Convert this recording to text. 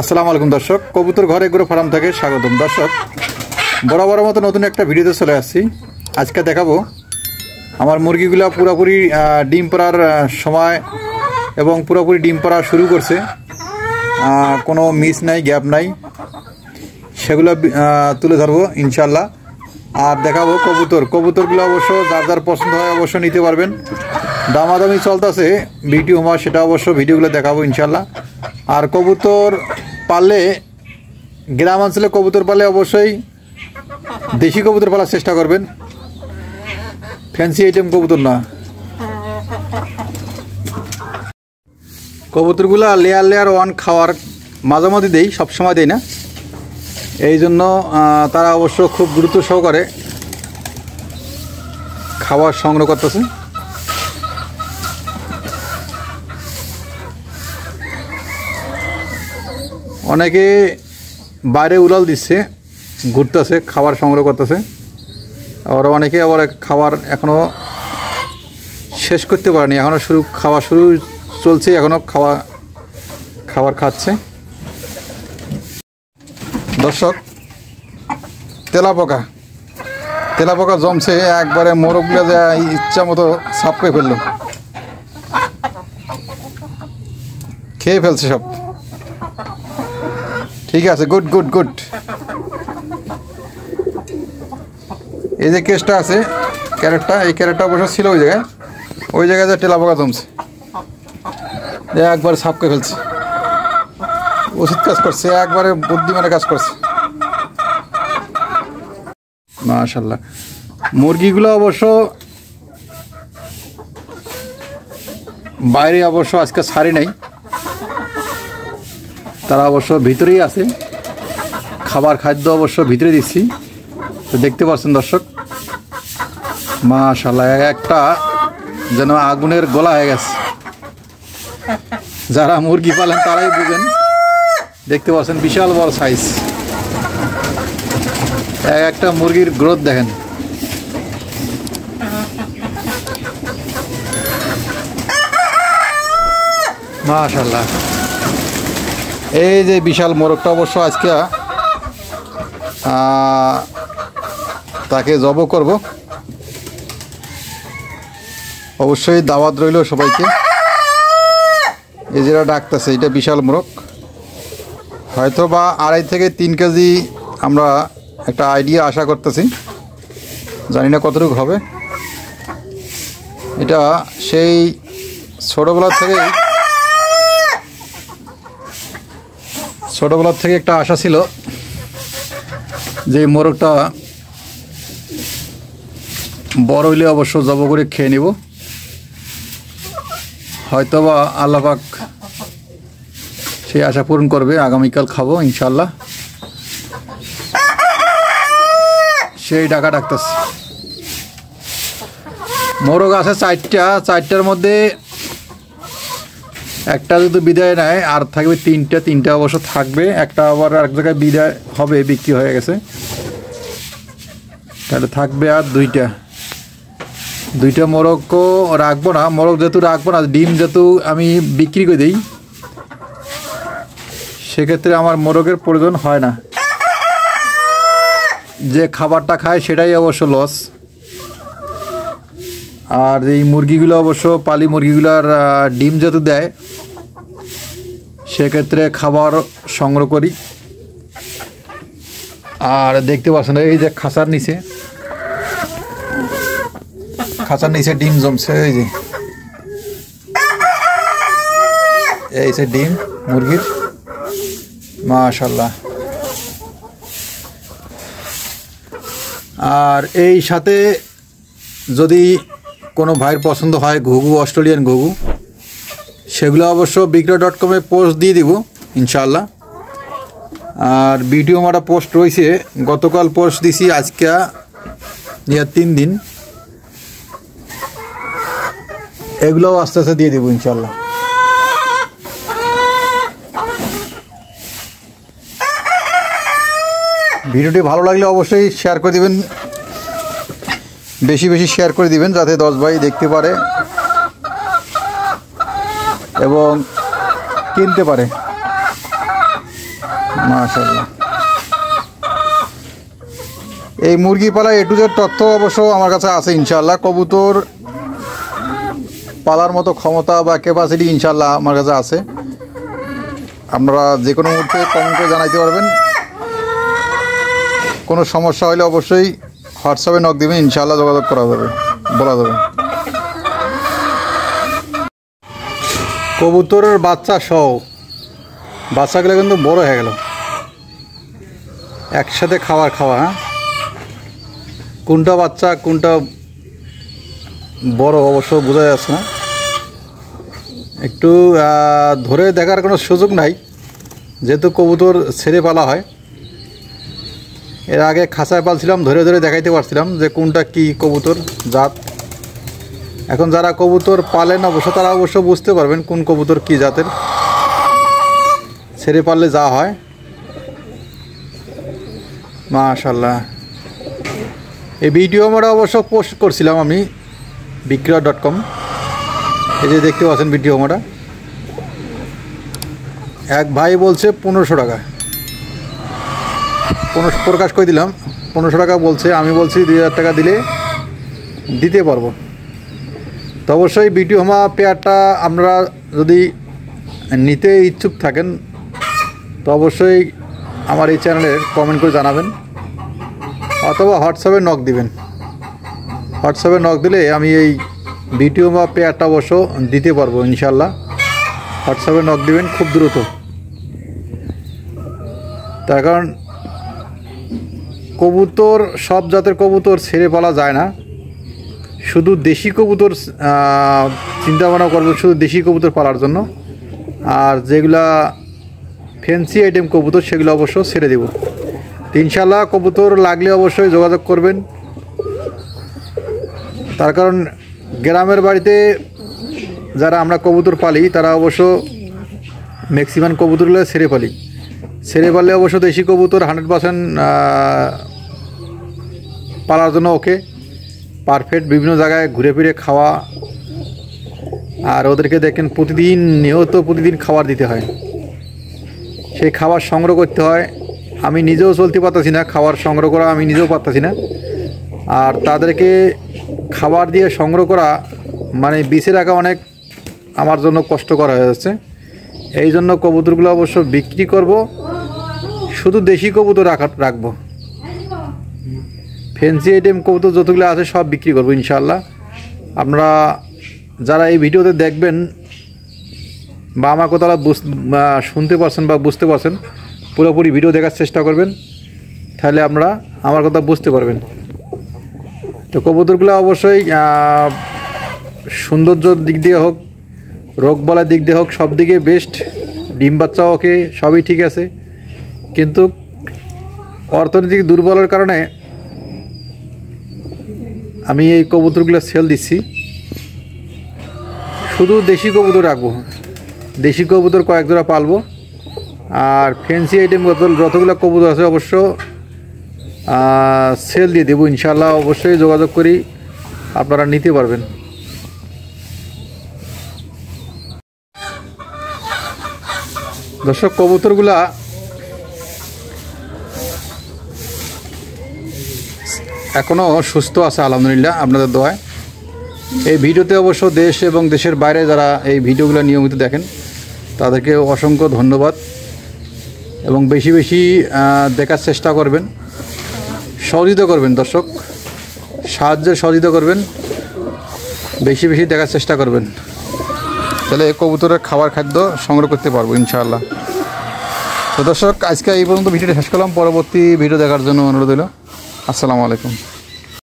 আসসালামু আলাইকুম দর্শক, কবুতর ঘর এগ্রো ফার্ম থেকে স্বাগতম। দর্শক, বরাবরের মতো নতুন একটা ভিডিওতে চলে আসছি। আজকে দেখাবো আমার মুরগিগুলো পুরোপুরি ডিম পাড়ার সময় এবং পুরোপুরি ডিম পাড়া শুরু করছে, কোনো মিস নাই, গ্যাপ নাই, সেগুলো তুলে ধরবো ইনশাল্লাহ। আর দেখাবো কবুতরগুলো অবশ্য যার যার পছন্দ হয় অবশ্য নিতে পারবেন। দামাদামি চলতেছে বিটি হোমা, সেটা অবশ্য ভিডিওগুলো দেখাবো ইনশাল্লাহ। আর কবুতর পাললে, গ্রাম অঞ্চলে কবুতর পাললে অবশ্যই দেশি কবুতর পালার চেষ্টা করবেন, ফ্যান্সি আইটেম কবুতর না। কবুতরগুলো লেয়ার ওয়ান খাওয়ার মাঝামাঝি দেই, সবসময় দেই না, এই জন্য তারা অবশ্য খুব গুরুত্ব সহকারে খাবার সংগ্রহ করতেছে। অনেকে বাইরে উড়াল দিচ্ছে, ঘুরতেছে, খাবার সংগ্রহ করতেছে। আবার অনেকে আবার খাবার এখনও শেষ করতে পারেনি, এখনও খাওয়া শুরু চলছে, এখনও খাবার খাচ্ছে। দর্শক, তেলাপোকা জমছে একবারে, মোরগগুলো যে ইচ্ছা মতো সাফ করে ফেললো, খেয়ে ফেলছে সব। ঠিক আছে, গুড গুড গুড। এই যে কেসটা আছে, এই ক্যারেটটা অবশ্য ছিল ওই জায়গায় যে তেলাপোকা জমছে, একবার সাফ করে ফেলছে। উচিত কাজ করছে, একবারে বুদ্ধিমানের কাজ করছে, মাশাআল্লাহ। মুরগিগুলো অবশ্য বাইরে অবশ্য আজকে ছাড়ি নাই, তারা অবশ্য ভিতরেই আছে, খাদ্য অবশ্য ভিতরে দিচ্ছি, তো দেখতে পাচ্ছেন দর্শক, মাশাআল্লাহ। একটা যেন আগুনের গোলা হয়ে গেছে, যারা মুরগি পালেন তারাই বুঝেন। দেখতে পাচ্ছেন বিশাল বড় সাইজ, একটা মুরগির গ্রোথ দেখেন। মাশাআল্লাহ। এই যে বিশাল মোরগটা অবশ্য আজকে তাকে জব করব, অবশ্যই দাওয়াত রইল সবাইকে। এই যেটা ডাকতেছে, এটা বিশাল মোরগ, হয়তো বা 2.5 থেকে 3 কেজি আমরা একটা আইডিয়া আশা করতেছি, জানি না কতটুকু হবে। এটা সেই ছোটোবেলার থেকে একটা আশা ছিল যে মোরগটা বড় হইলে অবশ্য জব করে খেয়ে নিব, হয়তোবা আল্লাহ পাক সেই আশা পূরণ করবে, আগামীকাল খাবো ইনশাল্লাহ। সেই ডাকা ডাকতেছে। মোরগ আছে 4টার মধ্যে একটা যদি বিদায় নেয় আর থাকবে 3টা অবশ্য থাকবে, একটা আবার এক জায়গায় বিদায় হবে, বিক্রি হয়ে গেছে, তাহলে থাকবে আর 2টা মোরগও রাখবো না। মোরগ যেহেতু রাখবো না, ডিম যেহেতু আমি বিক্রি করে দিই, সেক্ষেত্রে আমার মোরগের প্রয়োজন হয় না, যে খাবারটা খায় সেটাই অবশ্য লস। আর এই মুরগিগুলো অবশ্য পালি মুরগিগুলোর ডিম যেহেতু দেয়, সেক্ষেত্রে খাবার সংগ্রহ করি। আর দেখতে পাচ্ছেন এই যে খাঁচার নিচে ডিম জমছে, এই যে ডিম মুরগির, মাশাআল্লাহ। আর এই সাথে যদি কোনো ভাইয়ের পছন্দ হয় ঘুঘু, অস্ট্রেলিয়ান ঘুঘু, সেগুলো অবশ্য বিক্রয়.com পোস্ট দিয়ে দিব ইনশাআল্লাহ। আর ভিডিও মারা পোস্ট রয়েছে, গতকাল পোস্ট দিছি, আজকে 3 দিন, এগুলোও আস্তে আস্তে দিয়ে দেবো ইনশাআল্লাহ। ভিডিওটি ভালো লাগলে অবশ্যই শেয়ার করে দিবেন, বেশি শেয়ার করে দিবেন, যাতে 10 ভাই দেখতে পারে এবং কিনতে পারে। মাশাআল্লাহ। এই মুরগি পালা A to Z তথ্য অবশ্য আমার কাছে আছে ইনশাআল্লাহ। কবুতর পালার মতো ক্ষমতা বা ক্যাপাসিটি ইনশাআল্লাহ আমার কাছে আছে। আপনারা যে কোনো মুহূর্তে কমেন্ট করে জানাইতে পারবেন। কোনো সমস্যা হলে অবশ্যই হোয়াটসঅ্যাপে নক দিবেন, ইনশাআল্লাহ যোগাযোগ করা যাবে, বলা যাবে। কবুতরের বাচ্চা সহ বাচ্চাগুলো কিন্তু বড় হয়ে গেল, একসাথে খাওয়া। হ্যাঁ, কোনটা বাচ্চা কোনটা বড় অবশ্য বোঝা যাচ্ছে না, একটু ধরে দেখার কোনো সুযোগ নাই যেহেতু কবুতর ছেড়ে পালা হয়। এর আগে খাঁচায় পালছিলাম, ধরে ধরে দেখাইতে পারছিলাম যে কোনটা কি কবুতর জাত। এখন যারা কবুতর পালেন অবশ্য তারা অবশ্য বুঝতে পারবেন কোন কবুতর কি জাতের, ছেড়ে পারলে যা হয়। মাশাআল্লাহ। এই ভিডিও আমরা অবশ্য পোস্ট করছিলাম আমি বিক্রয়.com। এই যে দেখতে পাচ্ছেন ভিডিও আমরা, এক ভাই বলছে 1500 টাকা, প্রকাশ করে দিলাম 1500 টাকা বলছে। আমি বলছি 2000 টাকা দিলে দিতে পারবো। তো অবশ্যই ভিডিও হমা পেয়ারটা আপনারা যদি নিতে ইচ্ছুক থাকেন তো অবশ্যই আমার এই চ্যানেলে কমেন্ট করে জানাবেন, অথবা হোয়াটসঅ্যাপে নক দিবেন। হোয়াটসঅ্যাপে নক দিলে আমি এই ভিডিও বা পেয়ারটা অবশ্য দিতে পারবো ইনশাল্লাহ। হোয়াটসঅ্যাপে নক দিবেন খুব দ্রুত, তার কারণ কবুতর সব জাতের কবুতর ছেড়ে পালা যায় না। শুধু দেশি কবুতর চিন্তা ভাবনা করবো, শুধু দেশি কবুতর পালার জন্য। আর যেগুলা ফ্যান্সি আইটেম কবুতর সেগুলো অবশ্য ছেড়ে দেব। ইনশাল্লাহ কবুতর লাগলে অবশ্যই যোগাযোগ করবেন, তার কারণ গ্রামের বাড়িতে যারা আমরা কবুতর পালি তারা অবশ্য ম্যাক্সিমাম কবুতরগুলো ছেড়ে পালি। ছেড়ে পারলে অবশ্য দেশি কবুতর 100% পালার জন্য ওকে পারফেক্ট। বিভিন্ন জায়গায় ঘুরে ফিরে খাওয়া, আর ওদেরকে দেখেন প্রতিদিন খাবার দিতে হয়, সেই খাবার সংগ্রহ করতে হয়। আমি নিজেও চলতে পারতাছি না, খাবার সংগ্রহ করা আমি নিজেও পারতাছি না। আর তাদেরকে খাবার দিয়ে সংগ্রহ করা মানে বেঁচে রাখা অনেক আমার জন্য কষ্টকর হয়ে যাচ্ছে। এই জন্য কবুতরগুলো অবশ্য বিক্রি করব, শুধু দেশি কবুতর রাখবো। ফ্যান্সি আইটেম কবুতর যতগুলো আছে সব বিক্রি করবো ইনশাআল্লাহ। আপনারা যারা এই ভিডিওতে দেখবেন বা আমার কথা শুনতে পারছেন বা বুঝতে পারছেন, পুরোপুরি ভিডিও দেখার চেষ্টা করবেন, তাহলে আপনারা আমার কথা বুঝতে পারবেন। তো কবুতরগুলো অবশ্যই সৌন্দর্যর দিক দিয়ে হোক, রোগ বলার দিক দিয়ে হোক, সব দিকে বেস্ট। ডিম বাচ্চা ওকে, সবই ঠিক আছে, কিন্তু অর্থনৈতিক দুর্বলের কারণে আমি এই কবুতরগুলো সেল দিচ্ছি। শুধু দেশি কবুতর রাখবো, দেশি কবুতর কয়েক জোড়া পালবো। আর ফ্যান্সি আইটেম যতগুলো কবুতর আছে অবশ্য সেল দিয়ে দেবো ইনশাআল্লাহ। অবশ্যই যোগাযোগ করি, আপনারা নিতে পারবেন। দর্শক, কবুতরগুলা এখনও সুস্থ আছে আলহামদুলিল্লাহ আপনাদের দোয়ায়। এই ভিডিওতে অবশ্য দেশ এবং দেশের বাইরে যারা এই ভিডিওগুলো নিয়মিত দেখেন তাদেরকে অসংখ্য ধন্যবাদ, এবং বেশি বেশি দেখার চেষ্টা করবেন, সহযোগিতা করবেন। দর্শক, সহযোগিতা করবেন, বেশি বেশি দেখার চেষ্টা করবেন, তাহলে কবুতরের খাদ্য সংগ্রহ করতে পারবো ইনশাআল্লাহ। তো দর্শক, আজকে এই পর্যন্ত ভিডিওটা শেষ করলাম। পরবর্তী ভিডিও দেখার জন্য অনুরোধ হলো। আসসালামু আলাইকুম।